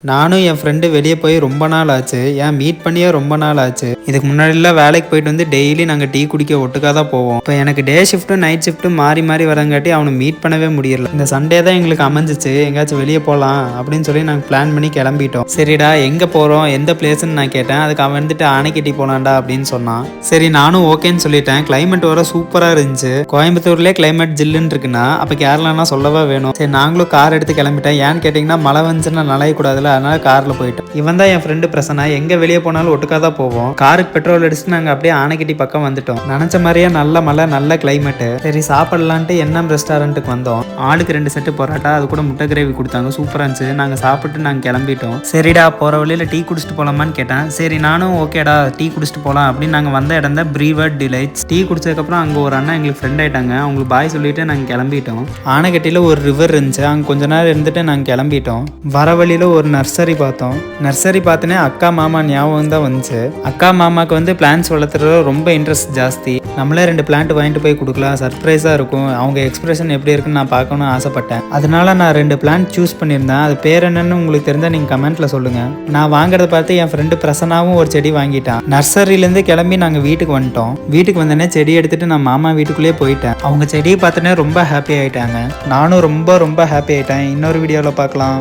நானும் என் ஃப்ரெண்டு வெளியே போய் ரொம்ப நாள் ஆச்சு. மீட் பண்ணியே ரொம்ப நாள் ஆச்சு. இதுக்கு முன்னாடிலாம் வேலைக்கு போயிட்டு வந்து டெய்லி நாங்கள் டீ குடிக்க ஒட்டுக்காக தான் போவோம். இப்போ எனக்கு டே ஷிஃப்ட்டும் நைட் ஷிஃப்ட்டும் மாறி மாறி வரங்காட்டி அவனை மீட் பண்ணவே முடியல. இந்த சண்டே தான் எங்களுக்கு அமைஞ்சிச்சு. எங்கேயாச்சும் வெளியே போகலாம் அப்படின்னு சொல்லி நாங்கள் பிளான் பண்ணி கிளம்பிட்டோம். சரிடா எங்கே போகிறோம் எந்த பிளேஸ்ன்னு நான் கேட்டேன். அதுக்கு அவன் வந்துட்டு ஆனைக்கட்டி போகலான்டா அப்படின்னு சொன்னான். சரி நானும் ஓகேன்னு சொல்லிட்டேன். கிளைமேட் வர சூப்பராக இருந்துச்சு. கோயம்புத்தூர்லேயே கிளைமேட் ஜில்லுன்னு இருக்குன்னா அப்போ கேரளானா சொல்லவா வேணும். சரி நாங்களும் கார் எடுத்து கிளம்பிட்டேன். ஏன்னு கேட்டிங்கன்னா மழை வந்துச்சுன்னா நனையக்கூடாதுல, அதனால கார்ல போயிட்டோம். இவன் தான் என் ஃப்ரெண்டு பிரசன்னா. எங்க வெளியே போனாலும் ஒட்டுக்காக தான் போவோம். காருக்கு பெட்ரோல் அடிச்சுட்டு நாங்க அப்படியே ஆனைக்கட்டி பக்கம் வந்துட்டோம். நினைச்ச மாதிரியே நல்ல மழை நல்ல கிளைமேட். சரி சாப்பிடலான்ட்டு என்எம் ரெஸ்டாரண்ட்டுக்கு வந்தோம். ஆளுக்கு 2 செட்டு பரோட்டா அது கூட முட்டை கிரேவி கொடுத்தாங்க. சூப்பரா இருந்துச்சு. நாங்க சாப்பிட்டு நாங்க கிளம்பிட்டோம். சரிடா போற வழியில டீ குடிச்சிட்டு போலாமான்னு கேட்டேன். சரி நானும் ஓகேடா டீ குடிச்சிட்டு போலாம் அப்படின்னு நாங்க வந்த இடம் தான் பிரீவர்ட் டிலைட்ஸ். டீ குடிச்சதுக்கு அப்புறம் அங்க ஒரு அண்ணா எங்களுக்கு ஃப்ரெண்ட் ஆயிட்டாங்க. அவங்களுக்கு பாய் சொல்லிட்டு நாங்க கிளம்பிட்டோம். ஆனைக்கட்டியில ஒரு ரிவர் இருந்துச்சு. அங்க கொஞ்ச நேரம் இருந்துட்டு நாங்க கிளம்பிட்டோம். வர வழியில ஒரு நர்சரி பார்த்தோம். நர்சரி பார்த்தனே அக்கா மாமா ஞாபகம் தான் வந்துச்சு. அக்கா மாமாவுக்கு வந்து பிளான்ஸ் வளர்த்துறது ரொம்ப இன்ட்ரெஸ்ட் ஜாஸ்தி. நம்மளே 2 பிளான்ட் வாங்கிட்டு போய் கொடுக்கலாம். சர்ப்ரைஸா இருக்கும். அவங்க எக்ஸ்பிரஷன் எப்படி இருக்குன்னு நான் பார்க்கணும்னு ஆசைப்பட்டேன். அதனால நான் 2 பிளான்ட் சூஸ் பண்ணியிருந்தேன். அது பேர் என்னன்னு உங்களுக்கு தெரிஞ்சா நீங்க கமெண்ட்ல சொல்லுங்க. நான் வாங்குறத பார்த்து என் ஃப்ரெண்டு பிரசனாவும் ஒரு செடி வாங்கிட்டான். நர்சரியிலேருந்து கிளம்பி நாங்கள் வீட்டுக்கு வந்துட்டோம். வீட்டுக்கு வந்தோடனே செடி எடுத்துட்டு நான் மாமா வீட்டுக்குள்ளேயே போயிட்டேன். அவங்க செடியை பார்த்தோன்னே ரொம்ப ஹாப்பி ஆயிட்டாங்க. நானும் ரொம்ப ரொம்ப ஹாப்பி ஆயிட்டேன். இன்னொரு வீடியோவில் பார்க்கலாம்.